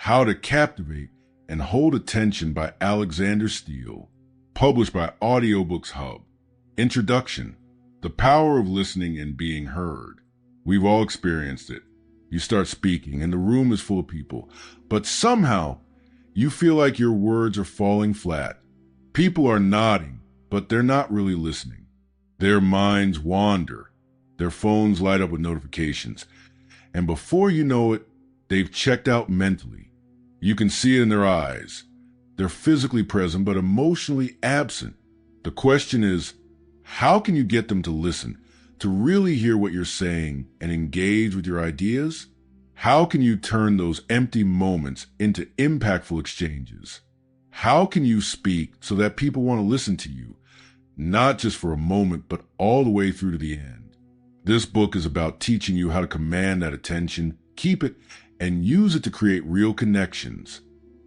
How to Captivate and Hold Attention by Alexander Steele, published by Audiobooks HUB. Introduction: the power of listening and being heard. We've all experienced it. You start speaking and the room is full of people, but somehow you feel like your words are falling flat. People are nodding, but they're not really listening. Their minds wander. Their phones light up with notifications. And before you know it, they've checked out mentally. You can see it in their eyes. They're physically present, but emotionally absent. The question is, how can you get them to listen, to really hear what you're saying and engage with your ideas? How can you turn those empty moments into impactful exchanges? How can you speak so that people want to listen to you, not just for a moment, but all the way through to the end? This book is about teaching you how to command that attention, keep it, and use it to create real connections.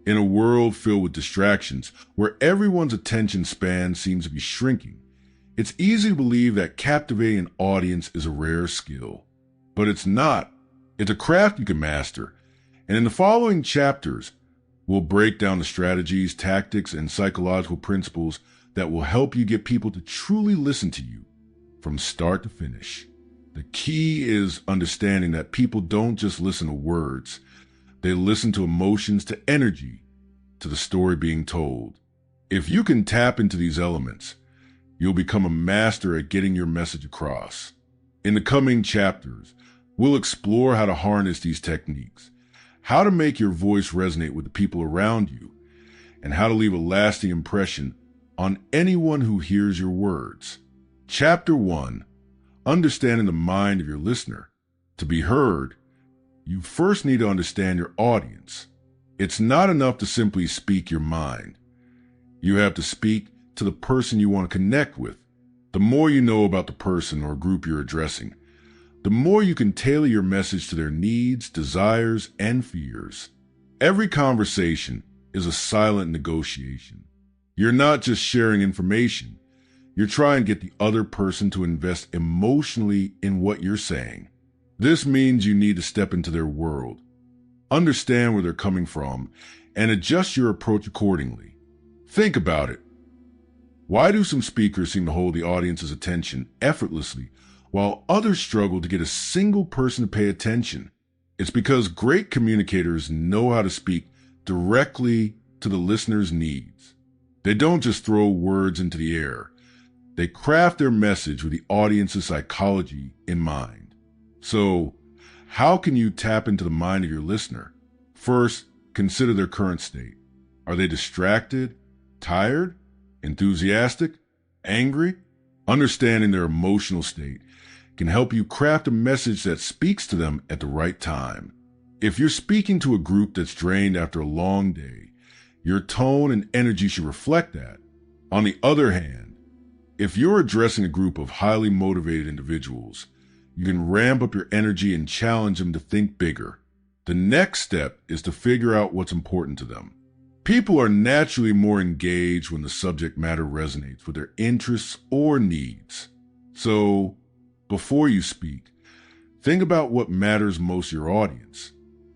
In a world filled with distractions, where everyone's attention span seems to be shrinking, it's easy to believe that captivating an audience is a rare skill. But it's not. It's a craft you can master. And in the following chapters, we'll break down the strategies, tactics, and psychological principles that will help you get people to truly listen to you from start to finish. The key is understanding that people don't just listen to words. They listen to emotions, to energy, to the story being told. If you can tap into these elements, you'll become a master at getting your message across. In the coming chapters, we'll explore how to harness these techniques, how to make your voice resonate with the people around you, and how to leave a lasting impression on anyone who hears your words. Chapter 1. Understanding the mind of your listener. To be heard, you first need to understand your audience. It's not enough to simply speak your mind. You have to speak to the person you want to connect with. The more you know about the person or group you're addressing, the more you can tailor your message to their needs, desires, and fears. Every conversation is a silent negotiation. You're not just sharing information. You're trying to get the other person to invest emotionally in what you're saying. This means you need to step into their world, understand where they're coming from, and adjust your approach accordingly. Think about it. Why do some speakers seem to hold the audience's attention effortlessly, while others struggle to get a single person to pay attention? It's because great communicators know how to speak directly to the listener's needs. They don't just throw words into the air. They craft their message with the audience's psychology in mind. So, how can you tap into the mind of your listener? First, consider their current state. Are they distracted, tired, enthusiastic, angry? Understanding their emotional state can help you craft a message that speaks to them at the right time. If you're speaking to a group that's drained after a long day, your tone and energy should reflect that. On the other hand, if you're addressing a group of highly motivated individuals, you can ramp up your energy and challenge them to think bigger. The next step is to figure out what's important to them. People are naturally more engaged when the subject matter resonates with their interests or needs. So, before you speak, think about what matters most to your audience.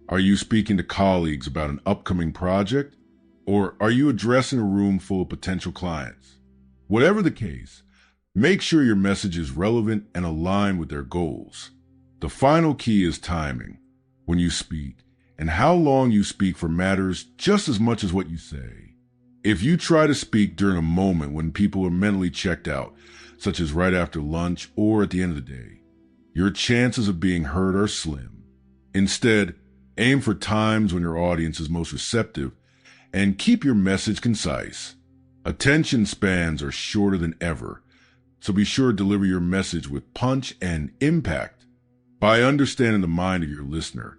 Are you speaking to colleagues about an upcoming project? Or are you addressing a room full of potential clients? Whatever the case, make sure your message is relevant and aligned with their goals. The final key is timing. When you speak, and how long you speak for matters just as much as what you say. If you try to speak during a moment when people are mentally checked out, such as right after lunch or at the end of the day, your chances of being heard are slim. Instead, aim for times when your audience is most receptive and keep your message concise. Attention spans are shorter than ever, so be sure to deliver your message with punch and impact. By understanding the mind of your listener,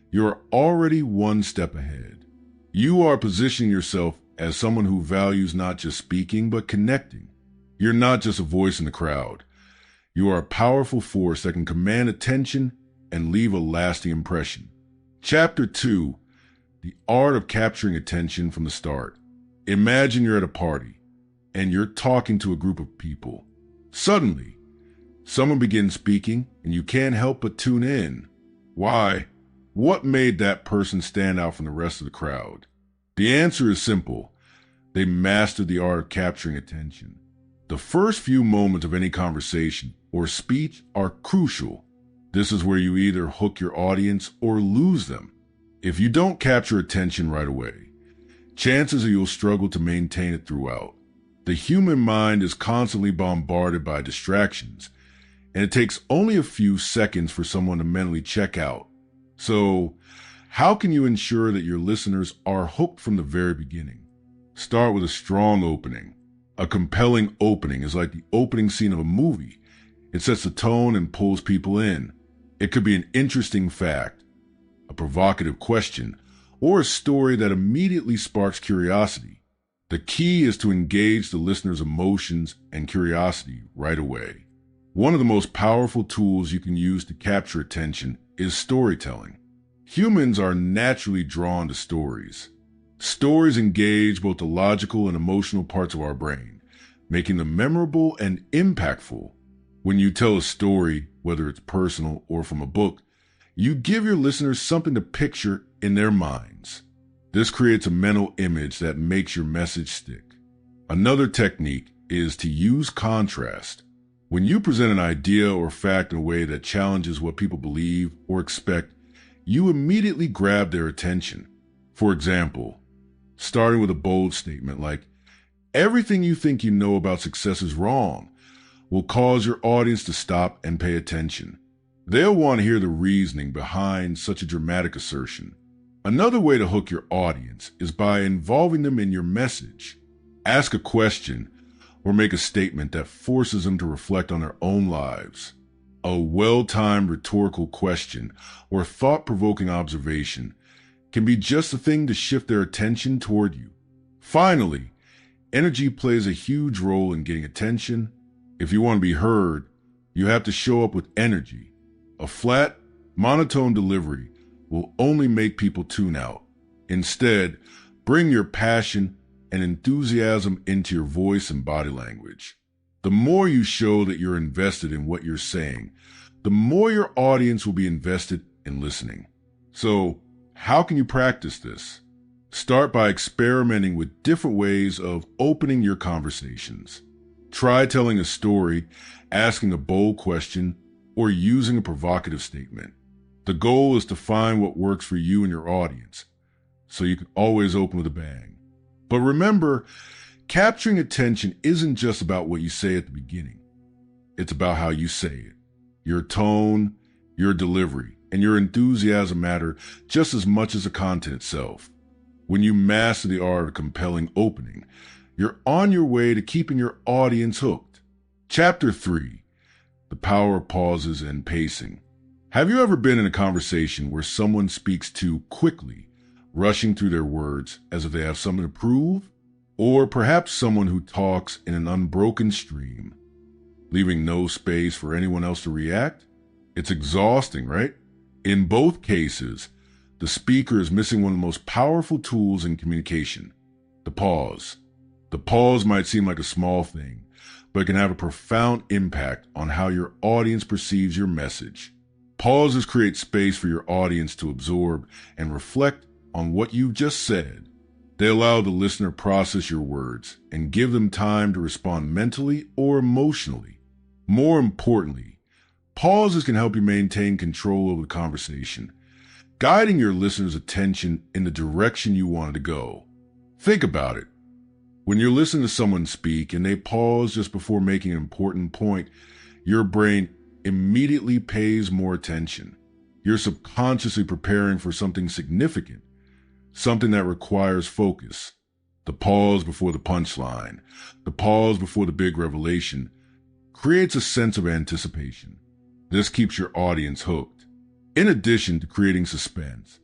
you're already one step ahead. You are positioning yourself as someone who values not just speaking, but connecting. You're not just a voice in the crowd. You are a powerful force that can command attention and leave a lasting impression. Chapter 2. The Art of Capturing Attention from the Start. Imagine you're at a party, and you're talking to a group of people. Suddenly, someone begins speaking, and you can't help but tune in. Why? What made that person stand out from the rest of the crowd? The answer is simple. They mastered the art of capturing attention. The first few moments of any conversation or speech are crucial. This is where you either hook your audience or lose them. If you don't capture attention right away, chances are you'll struggle to maintain it throughout. The human mind is constantly bombarded by distractions, and it takes only a few seconds for someone to mentally check out. So, how can you ensure that your listeners are hooked from the very beginning? Start with a strong opening. A compelling opening is like the opening scene of a movie. It sets the tone and pulls people in. It could be an interesting fact, a provocative question, or a story that immediately sparks curiosity. The key is to engage the listener's emotions and curiosity right away. One of the most powerful tools you can use to capture attention is storytelling. Humans are naturally drawn to stories. Stories engage both the logical and emotional parts of our brain, making them memorable and impactful. When you tell a story, whether it's personal or from a book, you give your listeners something to picture in their minds. This creates a mental image that makes your message stick. Another technique is to use contrast. When you present an idea or fact in a way that challenges what people believe or expect, you immediately grab their attention. For example, starting with a bold statement like, "Everything you think you know about success is wrong," will cause your audience to stop and pay attention. They'll want to hear the reasoning behind such a dramatic assertion. Another way to hook your audience is by involving them in your message. Ask a question or make a statement that forces them to reflect on their own lives. A well-timed rhetorical question or thought-provoking observation can be just the thing to shift their attention toward you. Finally, energy plays a huge role in getting attention. If you want to be heard, you have to show up with energy. A flat, monotone delivery will only make people tune out. Instead, bring your passion and enthusiasm into your voice and body language. The more you show that you're invested in what you're saying, the more your audience will be invested in listening. So, how can you practice this? Start by experimenting with different ways of opening your conversations. Try telling a story, asking a bold question, or using a provocative statement. The goal is to find what works for you and your audience, so you can always open with a bang. But remember, capturing attention isn't just about what you say at the beginning. It's about how you say it. Your tone, your delivery, and your enthusiasm matter just as much as the content itself. When you master the art of a compelling opening, you're on your way to keeping your audience hooked. Chapter 3, The Power of Pauses and Pacing. Have you ever been in a conversation where someone speaks too quickly, rushing through their words as if they have something to prove? Or perhaps someone who talks in an unbroken stream, leaving no space for anyone else to react? It's exhausting, right? In both cases, the speaker is missing one of the most powerful tools in communication, the pause. The pause might seem like a small thing, but it can have a profound impact on how your audience perceives your message. Pauses create space for your audience to absorb and reflect on what you just said. They allow the listener to process your words and give them time to respond mentally or emotionally. More importantly, pauses can help you maintain control over the conversation, guiding your listener's attention in the direction you want it to go. Think about it. When you're listening to someone speak and they pause just before making an important point, your brain immediately pays more attention. You're subconsciously preparing for something significant, something that requires focus. The pause before the punchline, the pause before the big revelation, creates a sense of anticipation. This keeps your audience hooked. In addition to creating suspense,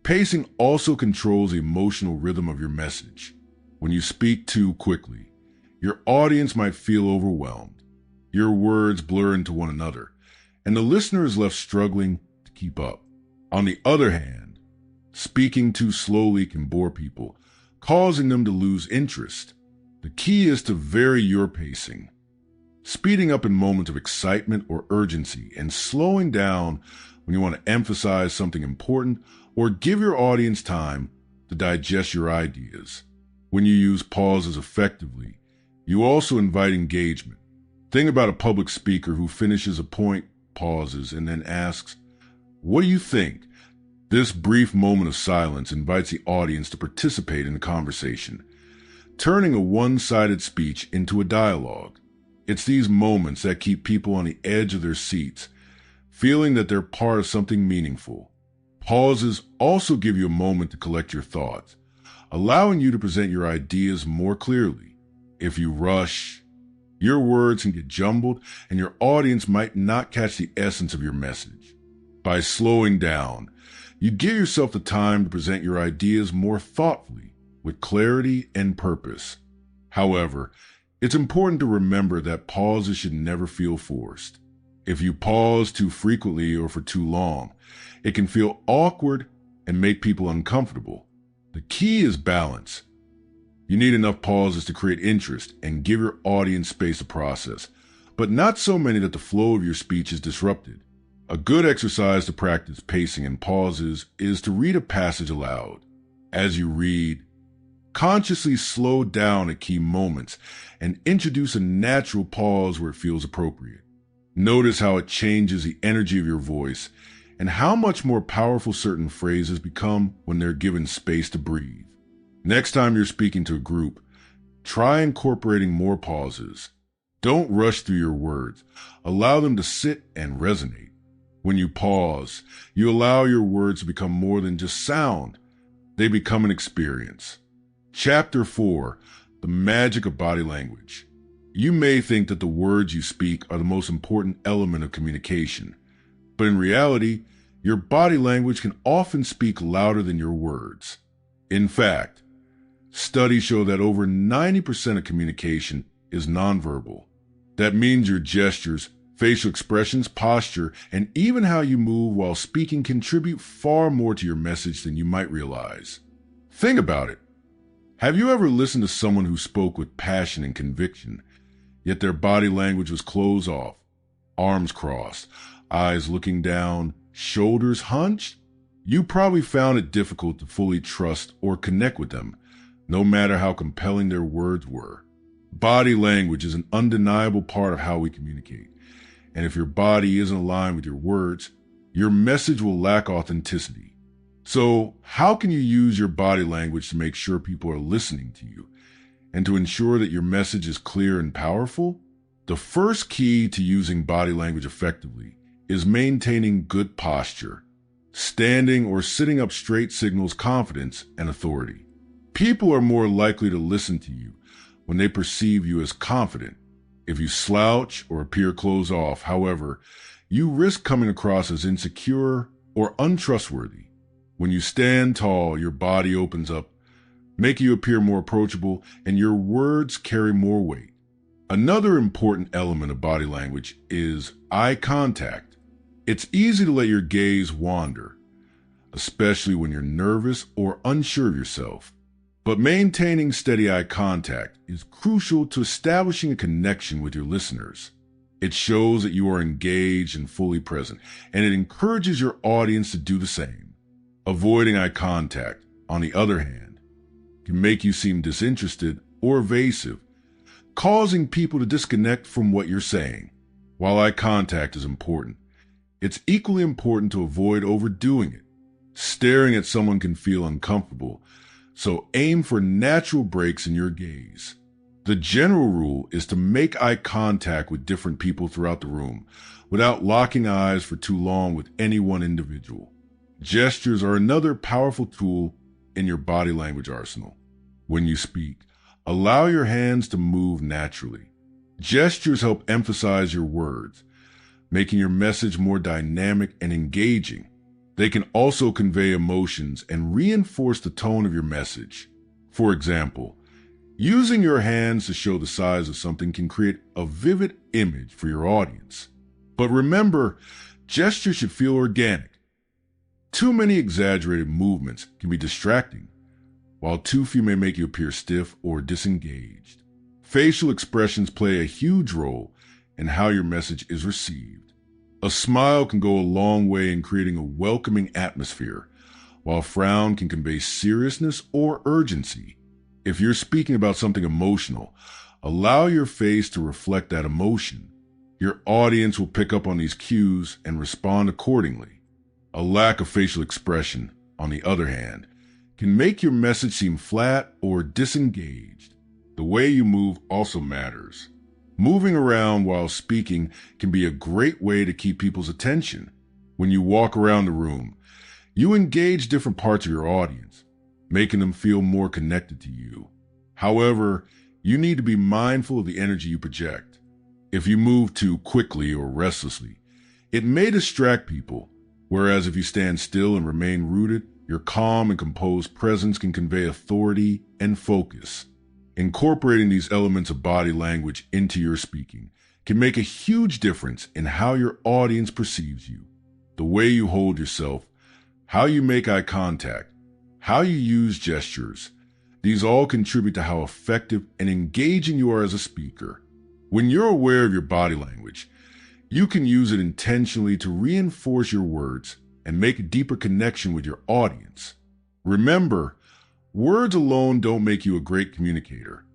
pacing also controls the emotional rhythm of your message. When you speak too quickly, your audience might feel overwhelmed. Your words blur into one another, and the listener is left struggling to keep up. On the other hand, speaking too slowly can bore people, causing them to lose interest. The key is to vary your pacing, speeding up in moments of excitement or urgency and slowing down when you want to emphasize something important or give your audience time to digest your ideas. When you use pauses effectively, you also invite engagement. Think about a public speaker who finishes a point, pauses, and then asks, "What do you think?" This brief moment of silence invites the audience to participate in the conversation, turning a one-sided speech into a dialogue. It's these moments that keep people on the edge of their seats, feeling that they're part of something meaningful. Pauses also give you a moment to collect your thoughts, allowing you to present your ideas more clearly. If you rush, your words can get jumbled and your audience might not catch the essence of your message. By slowing down, you give yourself the time to present your ideas more thoughtfully, with clarity and purpose. However, it's important to remember that pauses should never feel forced. If you pause too frequently or for too long, it can feel awkward and make people uncomfortable. The key is balance. You need enough pauses to create interest and give your audience space to process, but not so many that the flow of your speech is disrupted. A good exercise to practice pacing and pauses is to read a passage aloud. As you read, consciously slow down at key moments and introduce a natural pause where it feels appropriate. Notice how it changes the energy of your voice and how much more powerful certain phrases become when they're given space to breathe. Next time you're speaking to a group, try incorporating more pauses. Don't rush through your words. Allow them to sit and resonate. When you pause, you allow your words to become more than just sound. They become an experience. Chapter 4, The Magic of Body Language. You may think that the words you speak are the most important element of communication, but in reality, your body language can often speak louder than your words. In fact, studies show that over 90% of communication is nonverbal. That means your gestures, facial expressions, posture, and even how you move while speaking contribute far more to your message than you might realize. Think about it. Have you ever listened to someone who spoke with passion and conviction, yet their body language was closed off, arms crossed, eyes looking down, shoulders hunched? You probably found it difficult to fully trust or connect with them, no matter how compelling their words were. Body language is an undeniable part of how we communicate, and if your body isn't aligned with your words, your message will lack authenticity. So, how can you use your body language to make sure people are listening to you and to ensure that your message is clear and powerful? The first key to using body language effectively is maintaining good posture. Standing or sitting up straight signals confidence and authority. People are more likely to listen to you when they perceive you as confident. If you slouch or appear closed off, however, you risk coming across as insecure or untrustworthy. When you stand tall, your body opens up, making you appear more approachable, and your words carry more weight. Another important element of body language is eye contact. It's easy to let your gaze wander, especially when you're nervous or unsure of yourself. But maintaining steady eye contact is crucial to establishing a connection with your listeners. It shows that you are engaged and fully present, and it encourages your audience to do the same. Avoiding eye contact, on the other hand, can make you seem disinterested or evasive, causing people to disconnect from what you're saying. While eye contact is important, it's equally important to avoid overdoing it. Staring at someone can feel uncomfortable, so aim for natural breaks in your gaze. The general rule is to make eye contact with different people throughout the room, without locking eyes for too long with any one individual. Gestures are another powerful tool in your body language arsenal. When you speak, allow your hands to move naturally. Gestures help emphasize your words, making your message more dynamic and engaging. They can also convey emotions and reinforce the tone of your message. For example, using your hands to show the size of something can create a vivid image for your audience. But remember, gestures should feel organic. Too many exaggerated movements can be distracting, while too few may make you appear stiff or disengaged. Facial expressions play a huge role in how your message is received. A smile can go a long way in creating a welcoming atmosphere, while a frown can convey seriousness or urgency. If you're speaking about something emotional, allow your face to reflect that emotion. Your audience will pick up on these cues and respond accordingly. A lack of facial expression, on the other hand, can make your message seem flat or disengaged. The way you move also matters. Moving around while speaking can be a great way to keep people's attention. When you walk around the room, you engage different parts of your audience, making them feel more connected to you. However, you need to be mindful of the energy you project. If you move too quickly or restlessly, it may distract people, whereas if you stand still and remain rooted, your calm and composed presence can convey authority and focus. Incorporating these elements of body language into your speaking can make a huge difference in how your audience perceives you. The way you hold yourself, how you make eye contact, how you use gestures, these all contribute to how effective and engaging you are as a speaker. When you're aware of your body language, you can use it intentionally to reinforce your words and make a deeper connection with your audience. Remember, words alone don't make you a great communicator.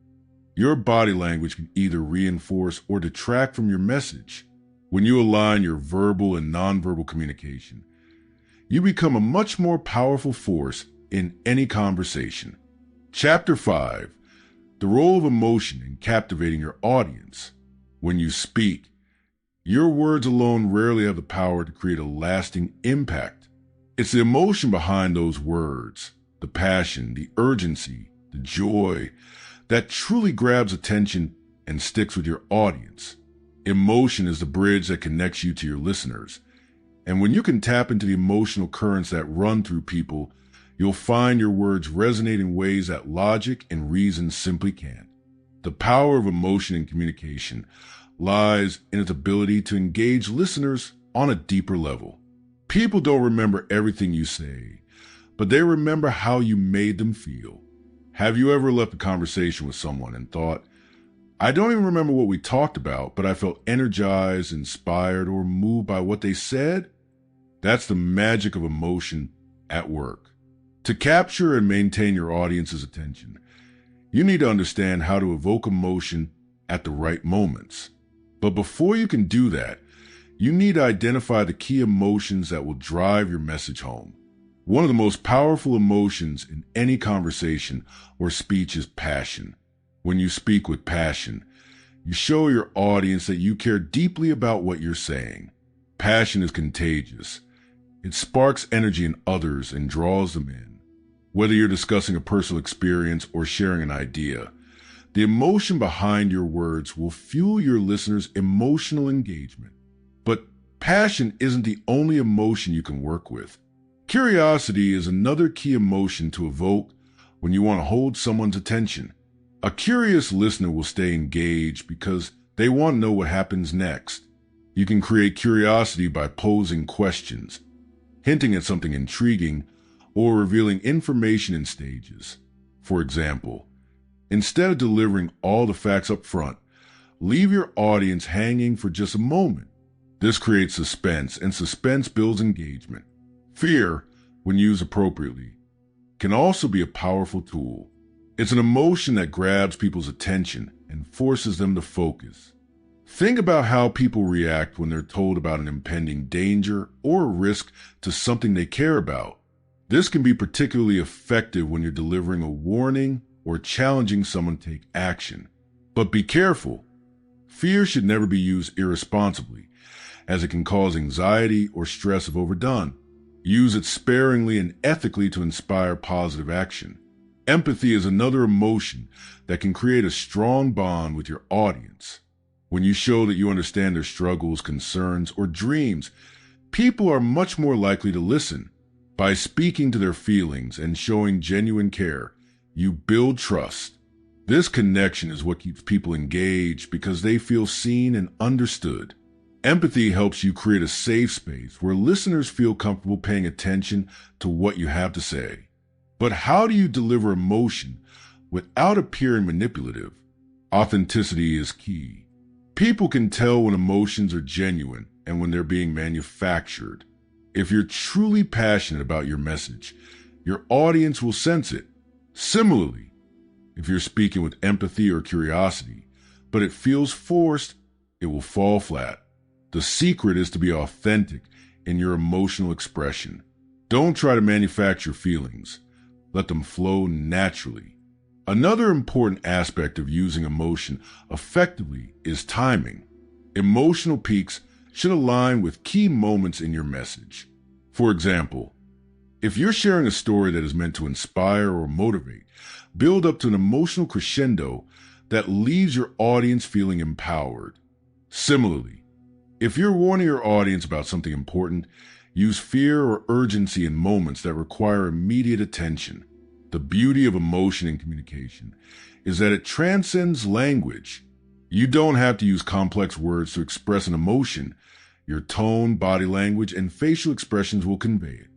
Your body language can either reinforce or detract from your message. When you align your verbal and nonverbal communication, you become a much more powerful force in any conversation. Chapter 5. The role of emotion in captivating your audience. When you speak, your words alone rarely have the power to create a lasting impact. It's the emotion behind those words, the passion, the urgency, the joy, that truly grabs attention and sticks with your audience. Emotion is the bridge that connects you to your listeners. And when you can tap into the emotional currents that run through people, you'll find your words resonate in ways that logic and reason simply can't. The power of emotion in communication lies in its ability to engage listeners on a deeper level. People don't remember everything you say, but they remember how you made them feel. Have you ever left a conversation with someone and thought, I don't even remember what we talked about, but I felt energized, inspired, or moved by what they said? That's the magic of emotion at work. To capture and maintain your audience's attention, you need to understand how to evoke emotion at the right moments. But before you can do that, you need to identify the key emotions that will drive your message home. One of the most powerful emotions in any conversation or speech is passion. When you speak with passion, you show your audience that you care deeply about what you're saying. Passion is contagious. It sparks energy in others and draws them in. Whether you're discussing a personal experience or sharing an idea, the emotion behind your words will fuel your listeners' emotional engagement. But passion isn't the only emotion you can work with. Curiosity is another key emotion to evoke when you want to hold someone's attention. A curious listener will stay engaged because they want to know what happens next. You can create curiosity by posing questions, hinting at something intriguing, or revealing information in stages. For example, instead of delivering all the facts up front, leave your audience hanging for just a moment. This creates suspense, and suspense builds engagement. Fear, when used appropriately, can also be a powerful tool. It's an emotion that grabs people's attention and forces them to focus. Think about how people react when they're told about an impending danger or a risk to something they care about. This can be particularly effective when you're delivering a warning or challenging someone to take action. But be careful. Fear should never be used irresponsibly, as it can cause anxiety or stress if overdone. Use it sparingly and ethically to inspire positive action. Empathy is another emotion that can create a strong bond with your audience. When you show that you understand their struggles, concerns, or dreams, people are much more likely to listen. By speaking to their feelings and showing genuine care, you build trust. This connection is what keeps people engaged because they feel seen and understood. Empathy helps you create a safe space where listeners feel comfortable paying attention to what you have to say. But how do you deliver emotion without appearing manipulative? Authenticity is key. People can tell when emotions are genuine and when they're being manufactured. If you're truly passionate about your message, your audience will sense it. Similarly, if you're speaking with empathy or curiosity, but it feels forced, it will fall flat. The secret is to be authentic in your emotional expression. Don't try to manufacture feelings. Let them flow naturally. Another important aspect of using emotion effectively is timing. Emotional peaks should align with key moments in your message. For example, if you're sharing a story that is meant to inspire or motivate, build up to an emotional crescendo that leaves your audience feeling empowered. Similarly, if you're warning your audience about something important, use fear or urgency in moments that require immediate attention. The beauty of emotion in communication is that it transcends language. You don't have to use complex words to express an emotion. Your tone, body language, and facial expressions will convey it.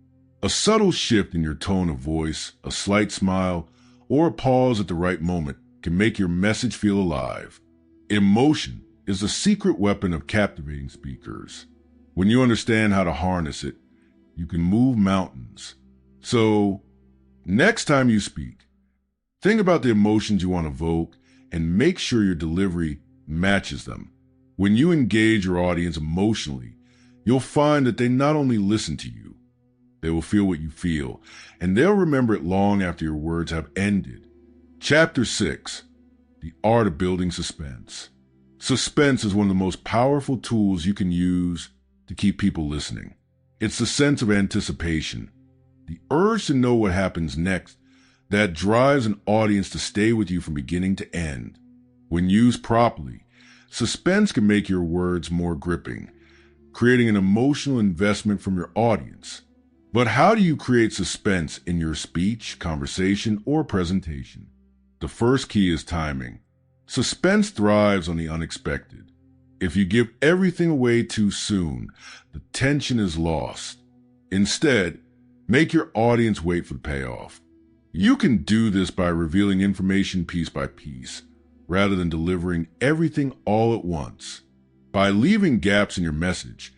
A subtle shift in your tone of voice, a slight smile, or a pause at the right moment can make your message feel alive. Emotion is the secret weapon of captivating speakers. When you understand how to harness it, you can move mountains. So, next time you speak, think about the emotions you want to evoke and make sure your delivery matches them. When you engage your audience emotionally, you'll find that they not only listen to you, they will feel what you feel, and they'll remember it long after your words have ended. Chapter 6, The Art of Building Suspense. Suspense is one of the most powerful tools you can use to keep people listening. It's the sense of anticipation, the urge to know what happens next, that drives an audience to stay with you from beginning to end. When used properly, suspense can make your words more gripping, creating an emotional investment from your audience. But how do you create suspense in your speech, conversation, or presentation? The first key is timing. Suspense thrives on the unexpected. If you give everything away too soon, the tension is lost. Instead, make your audience wait for the payoff. You can do this by revealing information piece by piece, rather than delivering everything all at once. By leaving gaps in your message,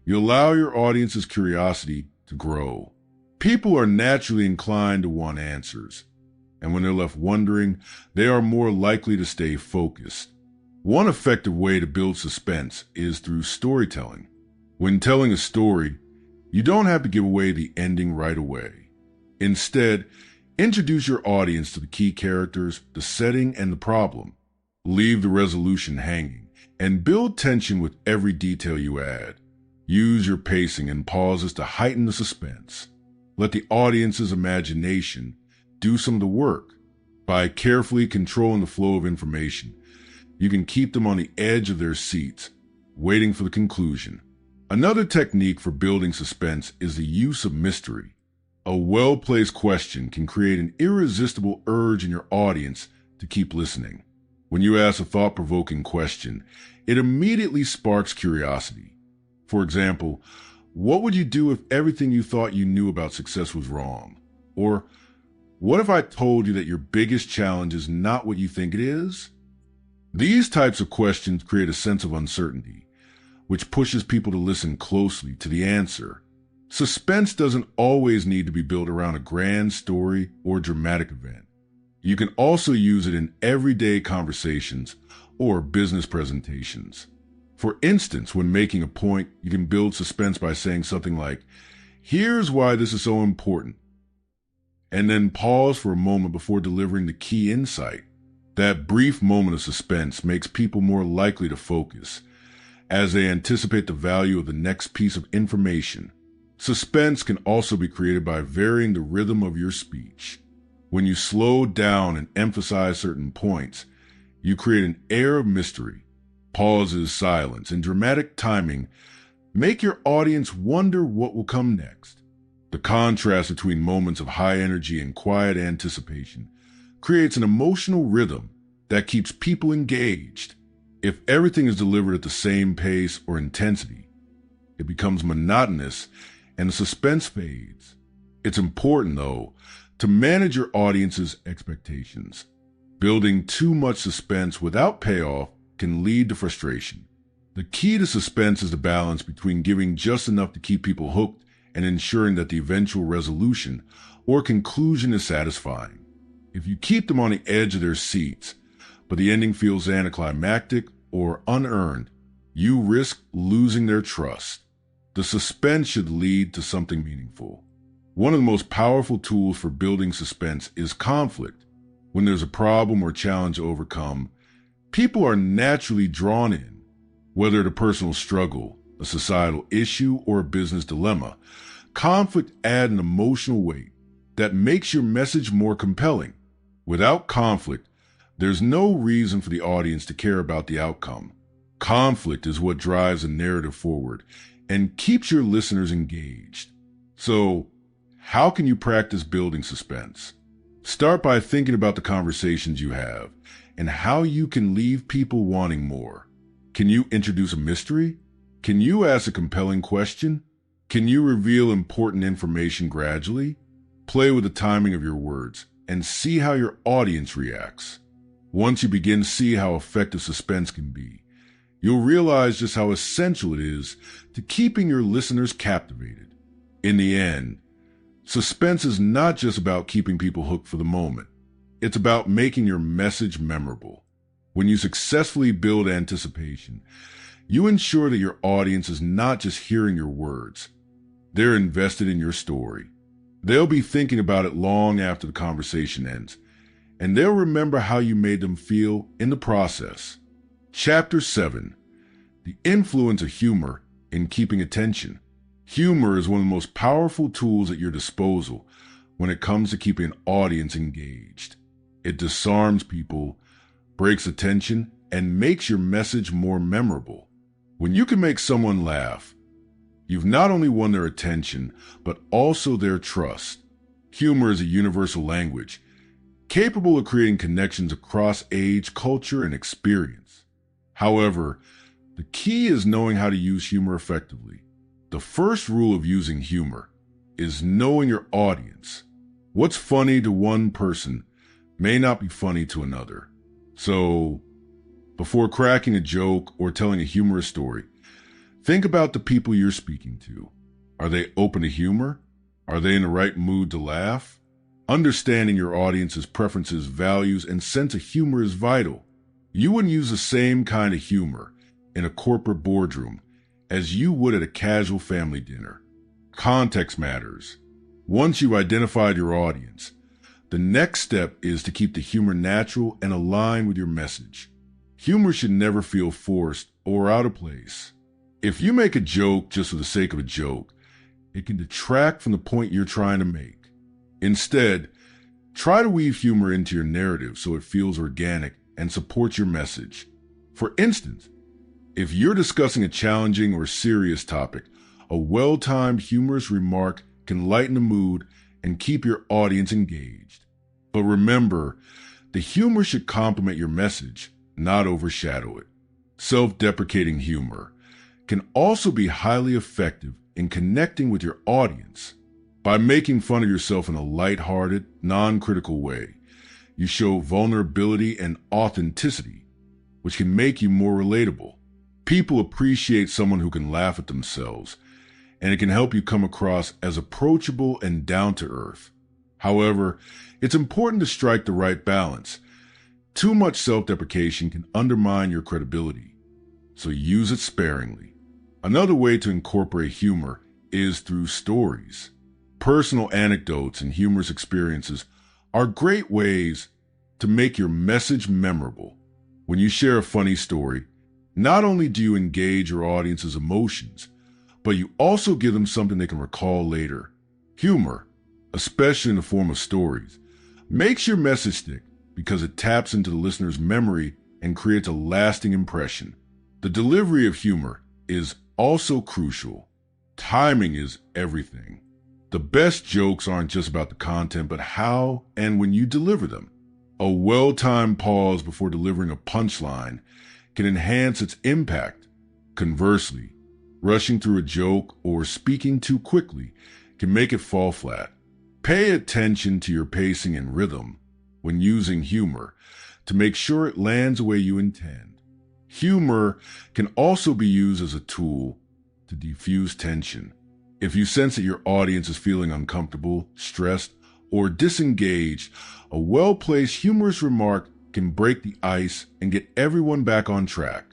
you allow your audience's curiosity to grow. People are naturally inclined to want answers, and when they're left wondering, they are more likely to stay focused. One effective way to build suspense is through storytelling. When telling a story, you don't have to give away the ending right away. Instead, introduce your audience to the key characters, the setting, and the problem. Leave the resolution hanging, and build tension with every detail you add. Use your pacing and pauses to heighten the suspense. Let the audience's imagination do some of the work. By carefully controlling the flow of information, you can keep them on the edge of their seats, waiting for the conclusion. Another technique for building suspense is the use of mystery. A well-placed question can create an irresistible urge in your audience to keep listening. When you ask a thought-provoking question, it immediately sparks curiosity. For example, what would you do if everything you thought you knew about success was wrong? Or, what if I told you that your biggest challenge is not what you think it is? These types of questions create a sense of uncertainty, which pushes people to listen closely to the answer. Suspense doesn't always need to be built around a grand story or dramatic event. You can also use it in everyday conversations or business presentations. For instance, when making a point, you can build suspense by saying something like, "Here's why this is so important," and then pause for a moment before delivering the key insight. That brief moment of suspense makes people more likely to focus, as they anticipate the value of the next piece of information. Suspense can also be created by varying the rhythm of your speech. When you slow down and emphasize certain points, you create an air of mystery. Pauses, silence, and dramatic timing make your audience wonder what will come next. The contrast between moments of high energy and quiet anticipation creates an emotional rhythm that keeps people engaged. If everything is delivered at the same pace or intensity, it becomes monotonous and the suspense fades. It's important, though, to manage your audience's expectations. Building too much suspense without payoff can lead to frustration. The key to suspense is the balance between giving just enough to keep people hooked and ensuring that the eventual resolution or conclusion is satisfying. If you keep them on the edge of their seats, but the ending feels anticlimactic or unearned, you risk losing their trust. The suspense should lead to something meaningful. One of the most powerful tools for building suspense is conflict. When there's a problem or challenge to overcome, people are naturally drawn in. Whether it's a personal struggle, a societal issue, or a business dilemma, conflict adds an emotional weight that makes your message more compelling. Without conflict, there's no reason for the audience to care about the outcome. Conflict is what drives a narrative forward and keeps your listeners engaged. So, how can you practice building suspense? Start by thinking about the conversations you have and how you can leave people wanting more. Can you introduce a mystery? Can you ask a compelling question? Can you reveal important information gradually? Play with the timing of your words and see how your audience reacts. Once you begin to see how effective suspense can be, you'll realize just how essential it is to keeping your listeners captivated. In the end, suspense is not just about keeping people hooked for the moment. It's about making your message memorable. When you successfully build anticipation, you ensure that your audience is not just hearing your words. They're invested in your story. They'll be thinking about it long after the conversation ends, and they'll remember how you made them feel in the process. Chapter 7. The Influence of Humor in Keeping Attention. Humor is one of the most powerful tools at your disposal when it comes to keeping an audience engaged. It disarms people, breaks attention, and makes your message more memorable. When you can make someone laugh, you've not only won their attention, but also their trust. Humor is a universal language, capable of creating connections across age, culture, and experience. However, the key is knowing how to use humor effectively. The first rule of using humor is knowing your audience. What's funny to one person may not be funny to another. So, before cracking a joke or telling a humorous story, think about the people you're speaking to. Are they open to humor? Are they in the right mood to laugh? Understanding your audience's preferences, values, and sense of humor is vital. You wouldn't use the same kind of humor in a corporate boardroom as you would at a casual family dinner. Context matters. Once you've identified your audience, the next step is to keep the humor natural and aligned with your message. Humor should never feel forced or out of place. If you make a joke just for the sake of a joke, it can detract from the point you're trying to make. Instead, try to weave humor into your narrative so it feels organic and supports your message. For instance, if you're discussing a challenging or serious topic, a well-timed humorous remark can lighten the mood and keep your audience engaged. But remember, the humor should complement your message, not overshadow it. Self-deprecating humor can also be highly effective in connecting with your audience. By making fun of yourself in a lighthearted, non-critical way, you show vulnerability and authenticity, which can make you more relatable. People appreciate someone who can laugh at themselves, and it can help you come across as approachable and down-to-earth. However, it's important to strike the right balance. Too much self-deprecation can undermine your credibility, so use it sparingly. Another way to incorporate humor is through stories. Personal anecdotes and humorous experiences are great ways to make your message memorable. When you share a funny story, not only do you engage your audience's emotions, but you also give them something they can recall later. Humor, especially in the form of stories, makes your message stick because it taps into the listener's memory and creates a lasting impression. The delivery of humor is also crucial. Timing is everything. The best jokes aren't just about the content, but how and when you deliver them. A well-timed pause before delivering a punchline can enhance its impact. Conversely, rushing through a joke or speaking too quickly can make it fall flat. Pay attention to your pacing and rhythm when using humor to make sure it lands the way you intend. Humor can also be used as a tool to diffuse tension. If you sense that your audience is feeling uncomfortable, stressed, or disengaged, a well-placed humorous remark can break the ice and get everyone back on track.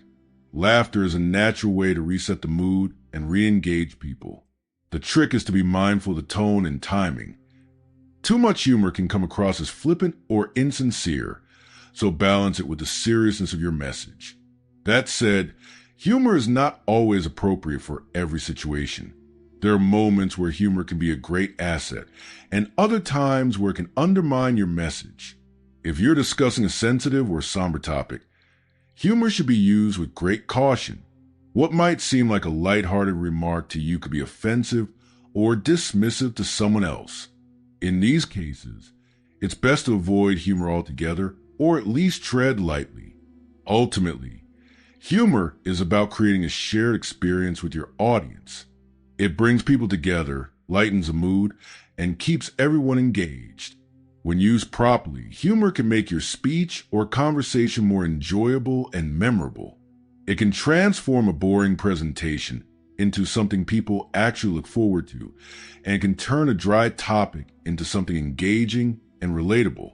Laughter is a natural way to reset the mood and re-engage people. The trick is to be mindful of the tone and timing. Too much humor can come across as flippant or insincere, so balance it with the seriousness of your message. That said, humor is not always appropriate for every situation. There are moments where humor can be a great asset, and other times where it can undermine your message. If you're discussing a sensitive or somber topic, humor should be used with great caution. What might seem like a lighthearted remark to you could be offensive or dismissive to someone else. In these cases, it's best to avoid humor altogether or at least tread lightly. Ultimately, humor is about creating a shared experience with your audience. It brings people together, lightens the mood, and keeps everyone engaged. When used properly, humor can make your speech or conversation more enjoyable and memorable. It can transform a boring presentation into something people actually look forward to, and can turn a dry topic into something engaging and relatable.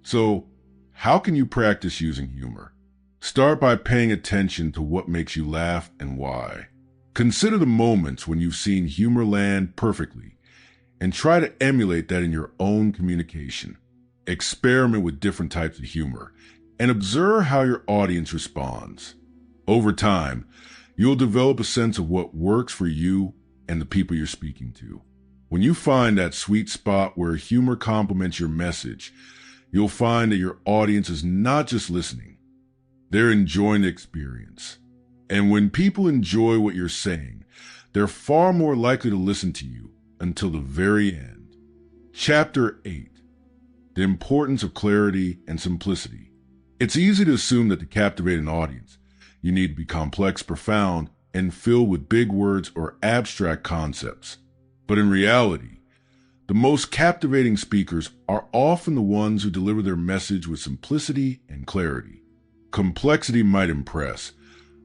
So, how can you practice using humor? Start by paying attention to what makes you laugh and why. Consider the moments when you've seen humor land perfectly, and try to emulate that in your own communication. Experiment with different types of humor, and observe how your audience responds. Over time, you'll develop a sense of what works for you and the people you're speaking to. When you find that sweet spot where humor complements your message, you'll find that your audience is not just listening, they're enjoying the experience. And when people enjoy what you're saying, they're far more likely to listen to you until the very end. Chapter 8. The importance of clarity and simplicity. It's easy to assume that to captivate an audience, you need to be complex, profound, and filled with big words or abstract concepts. But in reality, the most captivating speakers are often the ones who deliver their message with simplicity and clarity. Complexity might impress,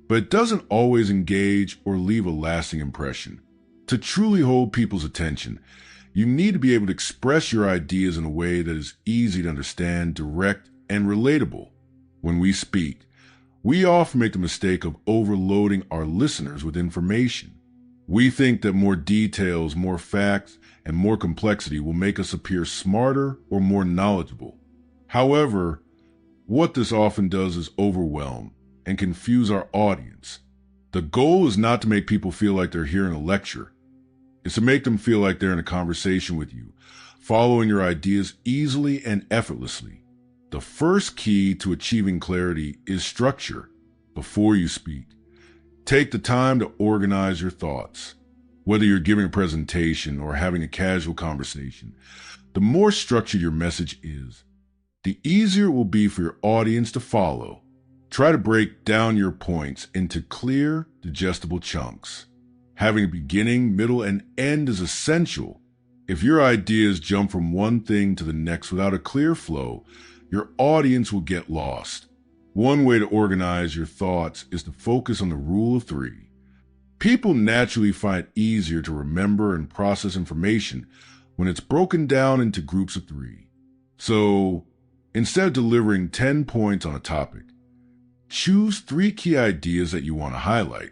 but it doesn't always engage or leave a lasting impression. To truly hold people's attention, you need to be able to express your ideas in a way that is easy to understand, direct, and relatable. When we speak, we often make the mistake of overloading our listeners with information. We think that more details, more facts, and more complexity will make us appear smarter or more knowledgeable. However, what this often does is overwhelm and confuse our audience. The goal is not to make people feel like they're hearing a lecture. It's to make them feel like they're in a conversation with you, following your ideas easily and effortlessly. The first key to achieving clarity is structure. Before you speak, take the time to organize your thoughts. Whether you're giving a presentation or having a casual conversation, the more structured your message is, the easier it will be for your audience to follow. Try to break down your points into clear, digestible chunks. Having a beginning, middle, and end is essential. If your ideas jump from one thing to the next without a clear flow, your audience will get lost. One way to organize your thoughts is to focus on the rule of 3. People naturally find it easier to remember and process information when it's broken down into groups of 3. So, instead of delivering 10 points on a topic, choose 3 key ideas that you want to highlight.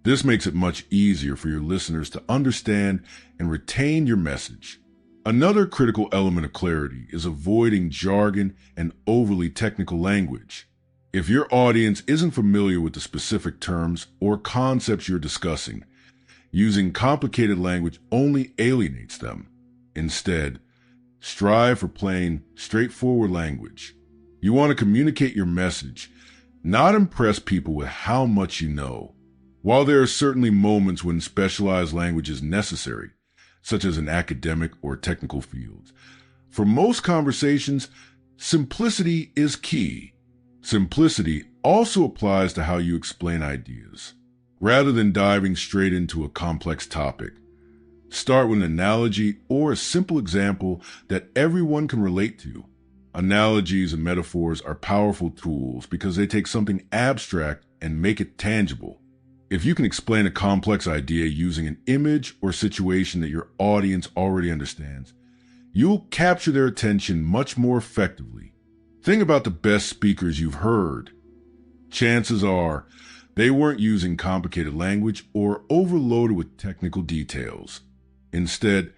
This makes it much easier for your listeners to understand and retain your message. Another critical element of clarity is avoiding jargon and overly technical language. If your audience isn't familiar with the specific terms or concepts you're discussing, using complicated language only alienates them. Instead, strive for plain, straightforward language. You want to communicate your message, not impress people with how much you know. While there are certainly moments when specialized language is necessary, such as in academic or technical fields, for most conversations, simplicity is key. Simplicity also applies to how you explain ideas. Rather than diving straight into a complex topic, start with an analogy or a simple example that everyone can relate to. Analogies and metaphors are powerful tools because they take something abstract and make it tangible. If you can explain a complex idea using an image or situation that your audience already understands, you'll capture their attention much more effectively. Think about the best speakers you've heard. Chances are they weren't using complicated language or overloaded with technical details. Instead,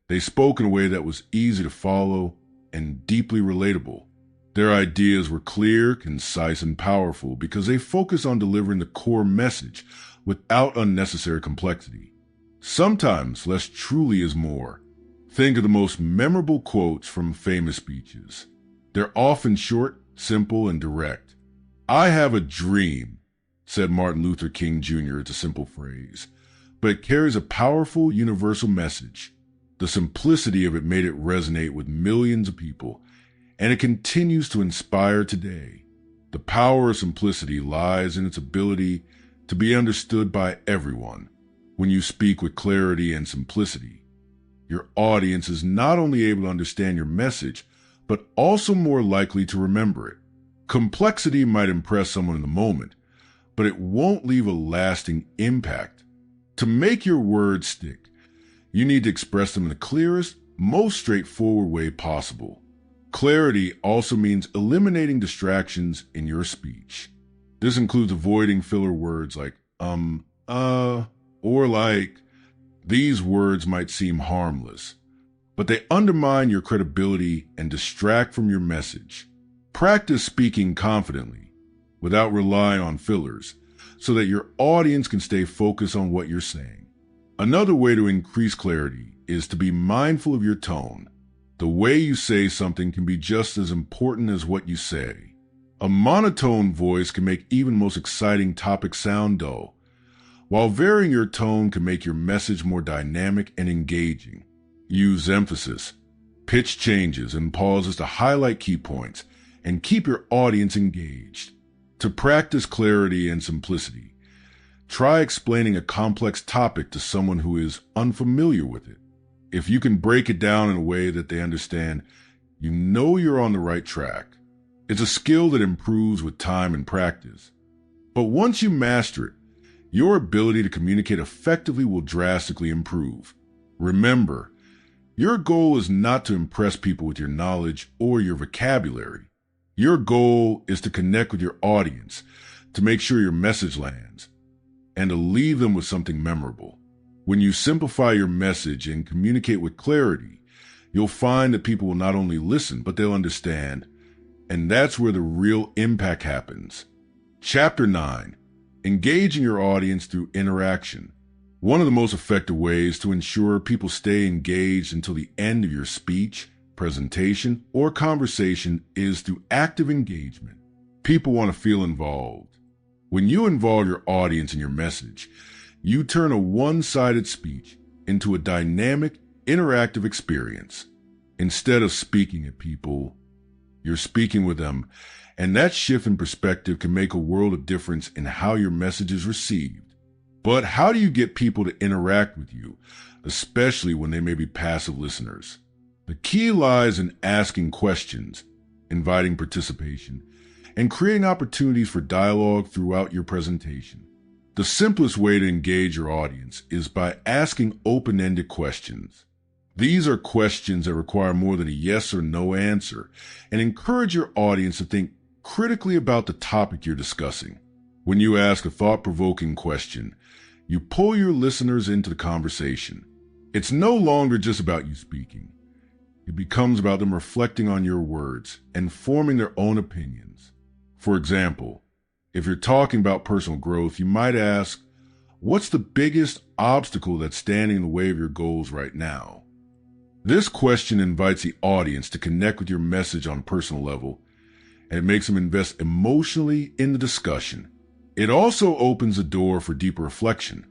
they spoke in a way that was easy to follow and deeply relatable. Their ideas were clear, concise, and powerful because they focused on delivering the core message without unnecessary complexity. Sometimes less truly is more. Think of the most memorable quotes from famous speeches. They're often short, simple, and direct. "I have a dream," said Martin Luther King Jr. It's a simple phrase, but it carries a powerful, universal message. The simplicity of it made it resonate with millions of people, and it continues to inspire today. The power of simplicity lies in its ability to be understood by everyone. When you speak with clarity and simplicity, your audience is not only able to understand your message, but also more likely to remember it. Complexity might impress someone in the moment, but it won't leave a lasting impact. To make your words stick, you need to express them in the clearest, most straightforward way possible. Clarity also means eliminating distractions in your speech. This includes avoiding filler words like or like. These words might seem harmless, but they undermine your credibility and distract from your message. Practice speaking confidently, without relying on fillers, so that your audience can stay focused on what you're saying. Another way to increase clarity is to be mindful of your tone. The way you say something can be just as important as what you say. A monotone voice can make even most exciting topics sound dull, while varying your tone can make your message more dynamic and engaging. Use emphasis, pitch changes, and pauses to highlight key points and keep your audience engaged. To practice clarity and simplicity, try explaining a complex topic to someone who is unfamiliar with it. If you can break it down in a way that they understand, you know you're on the right track. It's a skill that improves with time and practice. But once you master it, your ability to communicate effectively will drastically improve. Remember, your goal is not to impress people with your knowledge or your vocabulary. Your goal is to connect with your audience, to make sure your message lands, and to leave them with something memorable. When you simplify your message and communicate with clarity, you'll find that people will not only listen, but they'll understand. And that's where the real impact happens. Chapter 9. Engaging your audience through interaction. One of the most effective ways to ensure people stay engaged until the end of your speech, presentation, or conversation is through active engagement. People want to feel involved. When you involve your audience in your message, you turn a one-sided speech into a dynamic, interactive experience. Instead of speaking at people, you're speaking with them, and that shift in perspective can make a world of difference in how your message is received. But how do you get people to interact with you, especially when they may be passive listeners? The key lies in asking questions, inviting participation, and creating opportunities for dialogue throughout your presentation. The simplest way to engage your audience is by asking open-ended questions. These are questions that require more than a yes or no answer and encourage your audience to think critically about the topic you're discussing. When you ask a thought-provoking question, you pull your listeners into the conversation. It's no longer just about you speaking. It becomes about them reflecting on your words and forming their own opinions. For example, if you're talking about personal growth, you might ask, what's the biggest obstacle that's standing in the way of your goals right now? This question invites the audience to connect with your message on a personal level, and it makes them invest emotionally in the discussion. It also opens the door for deeper reflection,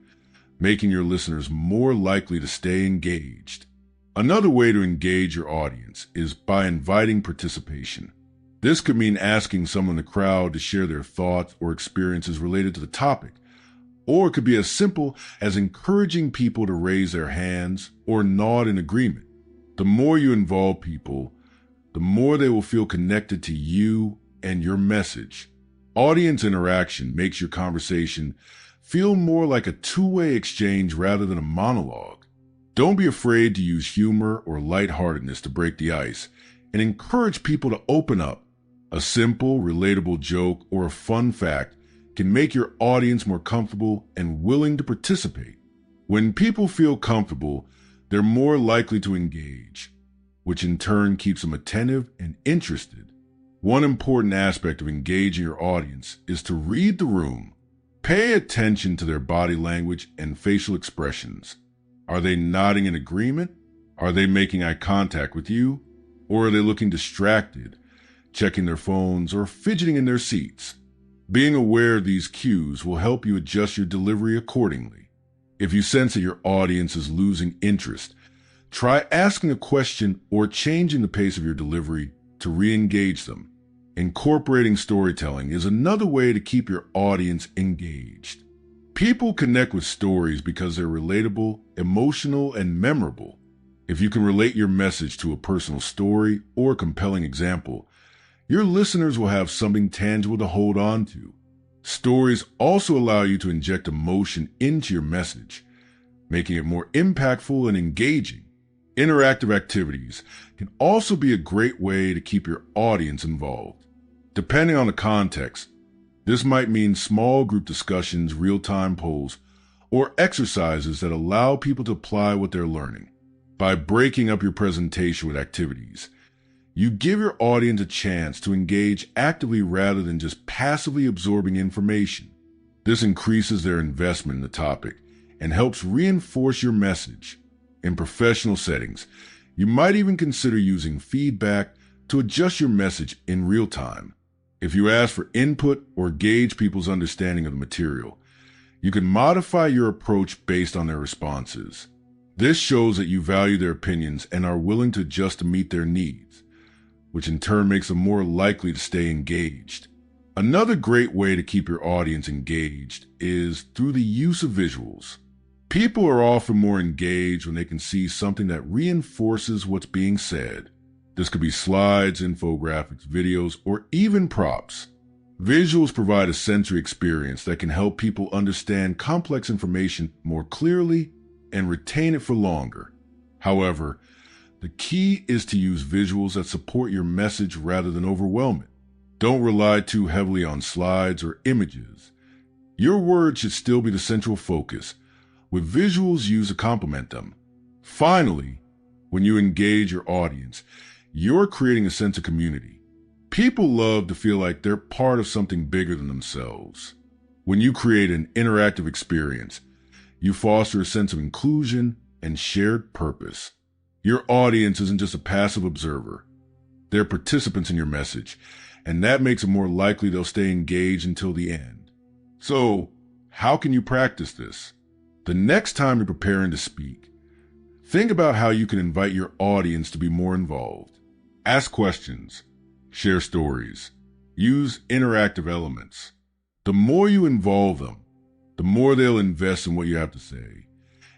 making your listeners more likely to stay engaged. Another way to engage your audience is by inviting participation. This could mean asking someone in the crowd to share their thoughts or experiences related to the topic, or it could be as simple as encouraging people to raise their hands or nod in agreement. The more you involve people, the more they will feel connected to you and your message. Audience interaction makes your conversation feel more like a two-way exchange rather than a monologue. Don't be afraid to use humor or lightheartedness to break the ice and encourage people to open up. A simple, relatable joke or a fun fact can make your audience more comfortable and willing to participate. When people feel comfortable, they're more likely to engage, which in turn keeps them attentive and interested. One important aspect of engaging your audience is to read the room. Pay attention to their body language and facial expressions. Are they nodding in agreement? Are they making eye contact with you? Or are they looking distracted, checking their phones, or fidgeting in their seats? Being aware of these cues will help you adjust your delivery accordingly. If you sense that your audience is losing interest, try asking a question or changing the pace of your delivery to re-engage them. Incorporating storytelling is another way to keep your audience engaged. People connect with stories because they're relatable, emotional, and memorable. If you can relate your message to a personal story or a compelling example, your listeners will have something tangible to hold on to. Stories also allow you to inject emotion into your message, making it more impactful and engaging. Interactive activities can also be a great way to keep your audience involved. Depending on the context, this might mean small group discussions, real-time polls, or exercises that allow people to apply what they're learning. By breaking up your presentation with activities, you give your audience a chance to engage actively rather than just passively absorbing information. This increases their investment in the topic and helps reinforce your message. In professional settings, you might even consider using feedback to adjust your message in real time. If you ask for input or gauge people's understanding of the material, you can modify your approach based on their responses. This shows that you value their opinions and are willing to adjust to meet their needs, which in turn makes them more likely to stay engaged. Another great way to keep your audience engaged is through the use of visuals. People are often more engaged when they can see something that reinforces what's being said. This could be slides, infographics, videos, or even props. Visuals provide a sensory experience that can help people understand complex information more clearly and retain it for longer. However, the key is to use visuals that support your message rather than overwhelm it. Don't rely too heavily on slides or images. Your words should still be the central focus, with visuals used to complement them. Finally, when you engage your audience, you're creating a sense of community. People love to feel like they're part of something bigger than themselves. When you create an interactive experience, you foster a sense of inclusion and shared purpose. Your audience isn't just a passive observer. They're participants in your message, and that makes it more likely they'll stay engaged until the end. So, how can you practice this? The next time you're preparing to speak, think about how you can invite your audience to be more involved. Ask questions, share stories, use interactive elements. The more you involve them, the more they'll invest in what you have to say,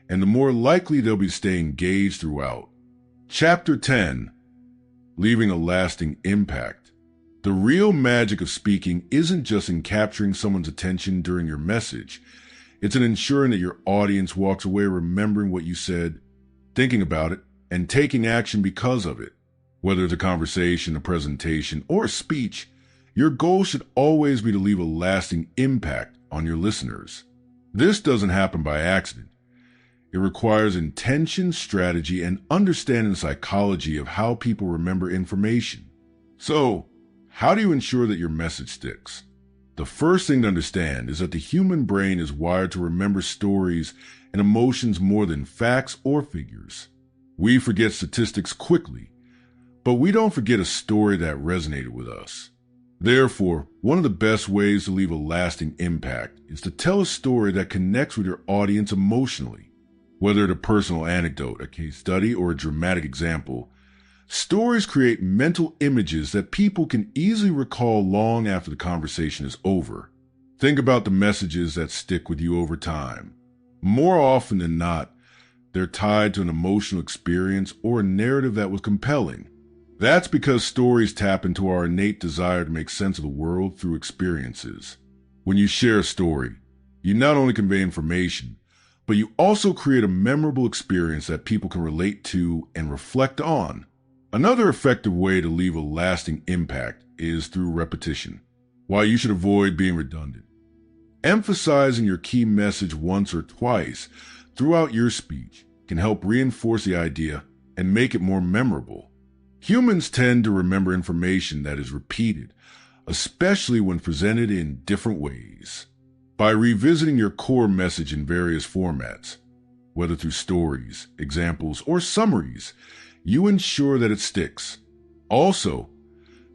and the more likely they'll be to stay engaged throughout. Chapter 10, Leaving a Lasting Impact. The real magic of speaking isn't just in capturing someone's attention during your message. It's in ensuring that your audience walks away remembering what you said, thinking about it, and taking action because of it. Whether it's a conversation, a presentation, or a speech, your goal should always be to leave a lasting impact on your listeners. This doesn't happen by accident. It requires intention, strategy, and understanding the psychology of how people remember information. So, how do you ensure that your message sticks? The first thing to understand is that the human brain is wired to remember stories and emotions more than facts or figures. We forget statistics quickly, but we don't forget a story that resonated with us. Therefore, one of the best ways to leave a lasting impact is to tell a story that connects with your audience emotionally. Whether it's a personal anecdote, a case study, or a dramatic example, stories create mental images that people can easily recall long after the conversation is over. Think about the messages that stick with you over time. More often than not, they're tied to an emotional experience or a narrative that was compelling. That's because stories tap into our innate desire to make sense of the world through experiences. When you share a story, you not only convey information, but you also create a memorable experience that people can relate to and reflect on. Another effective way to leave a lasting impact is through repetition. While you should avoid being redundant, emphasizing your key message once or twice throughout your speech can help reinforce the idea and make it more memorable. Humans tend to remember information that is repeated, especially when presented in different ways. By revisiting your core message in various formats, whether through stories, examples, or summaries, you ensure that it sticks. Also,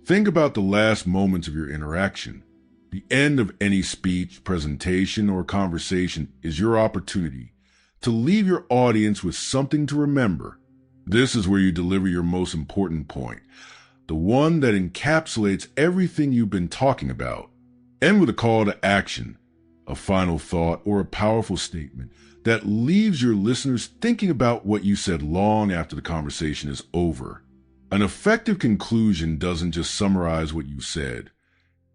think about the last moments of your interaction. The end of any speech, presentation, or conversation is your opportunity to leave your audience with something to remember. This is where you deliver your most important point, the one that encapsulates everything you've been talking about. End with a call to action, a final thought, or a powerful statement that leaves your listeners thinking about what you said long after the conversation is over. An effective conclusion doesn't just summarize what you said.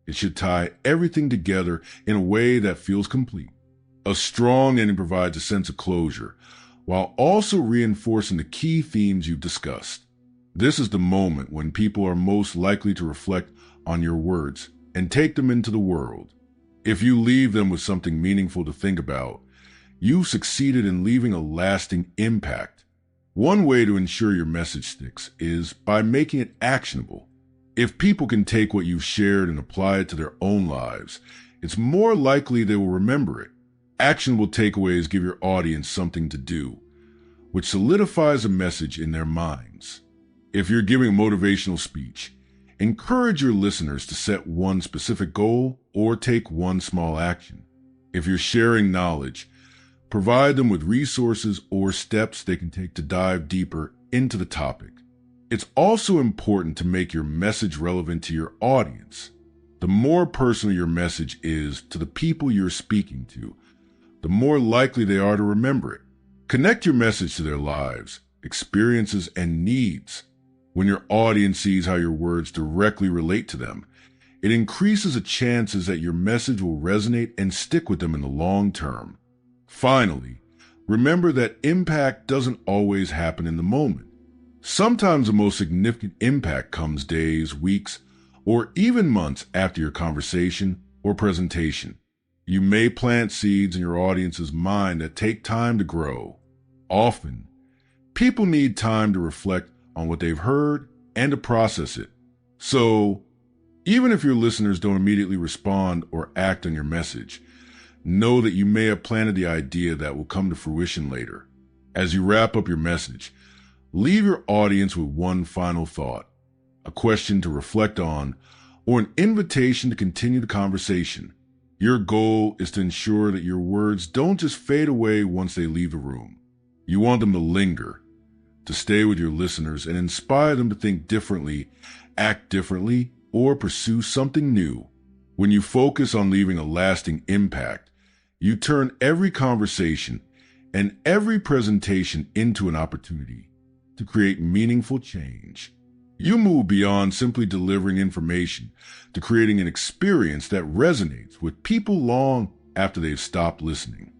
It should tie everything together in a way that feels complete. A strong ending provides a sense of closure, while also reinforcing the key themes you've discussed. This is the moment when people are most likely to reflect on your words and take them into the world. If you leave them with something meaningful to think about, you've succeeded in leaving a lasting impact. One way to ensure your message sticks is by making it actionable. If people can take what you've shared and apply it to their own lives, it's more likely they will remember it. Actionable takeaways give your audience something to do, which solidifies a message in their minds. If you're giving a motivational speech, encourage your listeners to set one specific goal or take one small action. If you're sharing knowledge, provide them with resources or steps they can take to dive deeper into the topic. It's also important to make your message relevant to your audience. The more personal your message is to the people you're speaking to, the more likely they are to remember it. Connect your message to their lives, experiences, and needs. When your audience sees how your words directly relate to them, it increases the chances that your message will resonate and stick with them in the long term. Finally, remember that impact doesn't always happen in the moment. Sometimes the most significant impact comes days, weeks, or even months after your conversation or presentation. You may plant seeds in your audience's mind that take time to grow. Often, people need time to reflect on what they've heard and to process it. So, even if your listeners don't immediately respond or act on your message, know that you may have planted the idea that will come to fruition later. As you wrap up your message, leave your audience with one final thought, a question to reflect on, or an invitation to continue the conversation. Your goal is to ensure that your words don't just fade away once they leave the room. You want them to linger, to stay with your listeners and inspire them to think differently, act differently, or pursue something new. When you focus on leaving a lasting impact, you turn every conversation and every presentation into an opportunity to create meaningful change. You move beyond simply delivering information to creating an experience that resonates with people long after they've stopped listening.